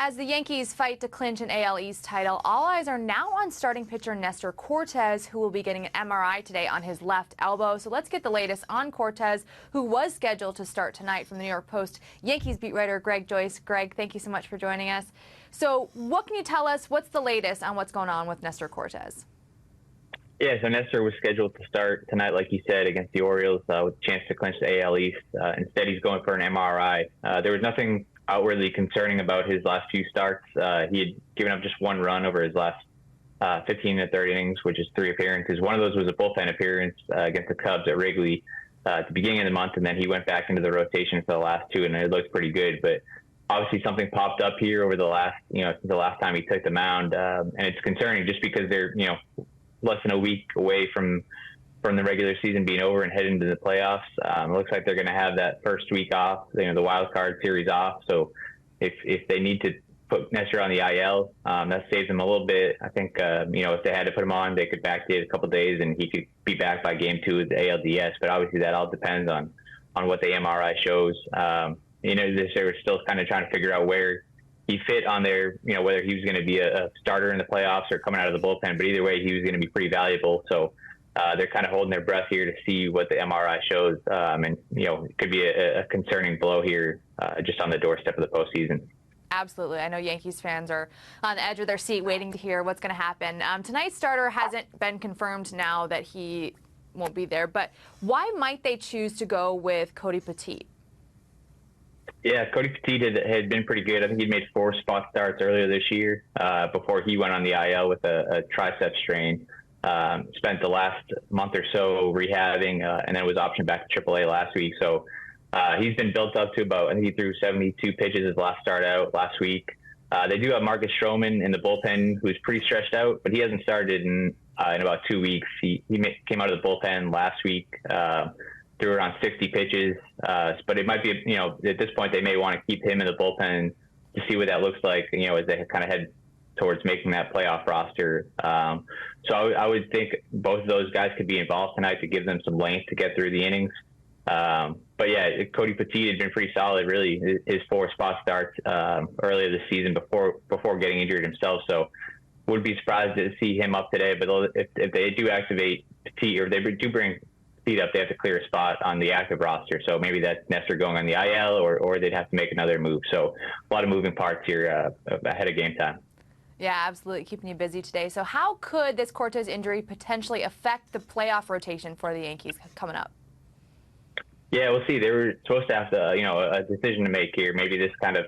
As the Yankees fight to clinch an AL East title, all eyes are now on starting pitcher Nestor Cortes, who will be getting an MRI today on his left elbow. So let's get the latest on Cortes, who was scheduled to start tonight. From the New York Post, Yankees beat writer Joyce. Greg, thank you so much for joining us. So what can you tell us? What's the latest on what's going on with Nestor Cortes? Yeah, so Nestor was scheduled to start tonight, like you said, against the Orioles with a chance to clinch the AL East. Instead, he's going for an MRI. There was nothing outwardly concerning about his last few starts. He had given up just one run over his last 15 to 30 innings, which is 3 appearances. One of those was a bullpen appearance against the Cubs at Wrigley at the beginning of the month, and then he went back into the rotation for the last 2, and it looked pretty good. But obviously something popped up here over the last, since the last time he took the mound, and it's concerning just because they're, less than a week away from the regular season being over and heading into the playoffs. It looks like they're going to have that first week off, the wild card series off. So if they need to put Nestor on the IL, that saves them a little bit. I think, if they had to put him on, they could backdate a couple of days and he could be back by game 2 of the ALDS. But obviously that all depends on what the MRI shows. They were still kind of trying to figure out where he fit on there, whether he was going to be a starter in the playoffs or coming out of the bullpen. But either way, he was going to be pretty valuable. So they're kind of holding their breath here to see what the MRI shows. It could be a concerning blow here just on the doorstep of the postseason. Absolutely. I know Yankees fans are on the edge of their seat waiting to hear what's going to happen. Tonight's starter hasn't been confirmed now that he won't be there. But why might they choose to go with Cody Pate? Yeah, Cody Pate had been pretty good. I think he'd made 4 spot starts earlier this year before he went on the IL with a tricep strain. Spent the last month or so rehabbing and then was optioned back to AAA last week. So he's been built up to about, I think he threw 72 pitches his last start out last week. They do have Marcus Stroman in the bullpen, who's pretty stretched out, but he hasn't started in about 2 weeks. He came out of the bullpen last week. Threw around 60 pitches, but it might be, at this point, they may want to keep him in the bullpen to see what that looks like, as they kind of head towards making that playoff roster. So I would think both of those guys could be involved tonight to give them some length to get through the innings. But yeah, Cody Pate had been pretty solid, really, his 4 spot starts earlier this season before getting injured himself. So would be surprised to see him up today. But if they do activate Pate, or if they do bring Pate up, they have to clear a spot on the active roster. So maybe that's Nestor going on the IL, or they'd have to make another move. So a lot of moving parts here ahead of game time. Yeah, absolutely. Keeping you busy today. So how could this Cortes injury potentially affect the playoff rotation for the Yankees coming up? Yeah, we'll see. They were supposed to have a decision to make here. Maybe this kind of,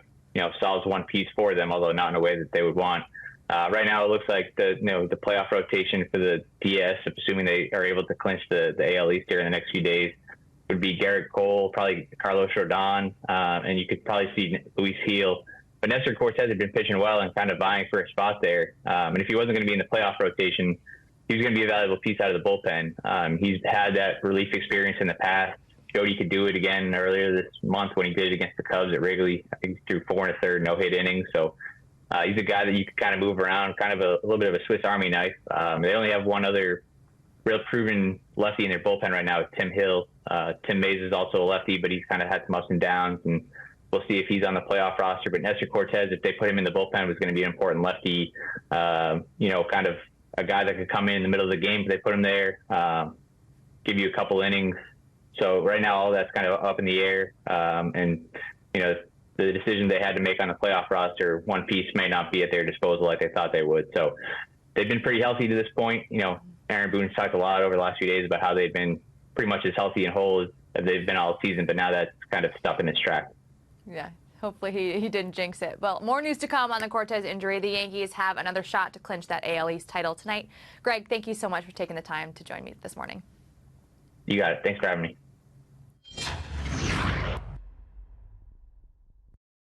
solves one piece for them, although not in a way that they would want. Right now, it looks like the playoff rotation for the DS, assuming they are able to clinch the AL East here in the next few days, would be Garrett Cole, probably Carlos Rodon, and you could probably see Luis Gil. But Nestor Cortes had been pitching well and kind of vying for a spot there. And if he wasn't going to be in the playoff rotation, he was going to be a valuable piece out of the bullpen. He's had that relief experience in the past. Jody could do it again earlier this month when he did it against the Cubs at Wrigley. I think he threw 4 1/3 no-hit innings. So he's a guy that you can kind of move around, kind of a little bit of a Swiss Army knife. They only have one other real proven lefty in their bullpen right now, Tim Hill. Tim Mays is also a lefty, but he's kind of had some ups and downs, and we'll see if he's on the playoff roster. But Nestor Cortes, if they put him in the bullpen, was going to be an important lefty, kind of a guy that could come in the middle of the game if they put him there, give you a couple innings. So right now, all that's kind of up in the air. The decision they had to make on the playoff roster, one piece may not be at their disposal like they thought they would. So they've been pretty healthy to this point. Aaron Boone's talked a lot over the last few days about how they've been pretty much as healthy and whole as they've been all season, but now that's kind of stopping its track. Yeah, hopefully he didn't jinx it. Well, more news to come on the Cortes injury. The Yankees have another shot to clinch that AL East title tonight. Greg, thank you so much for taking the time to join me this morning. You got it. Thanks for having me.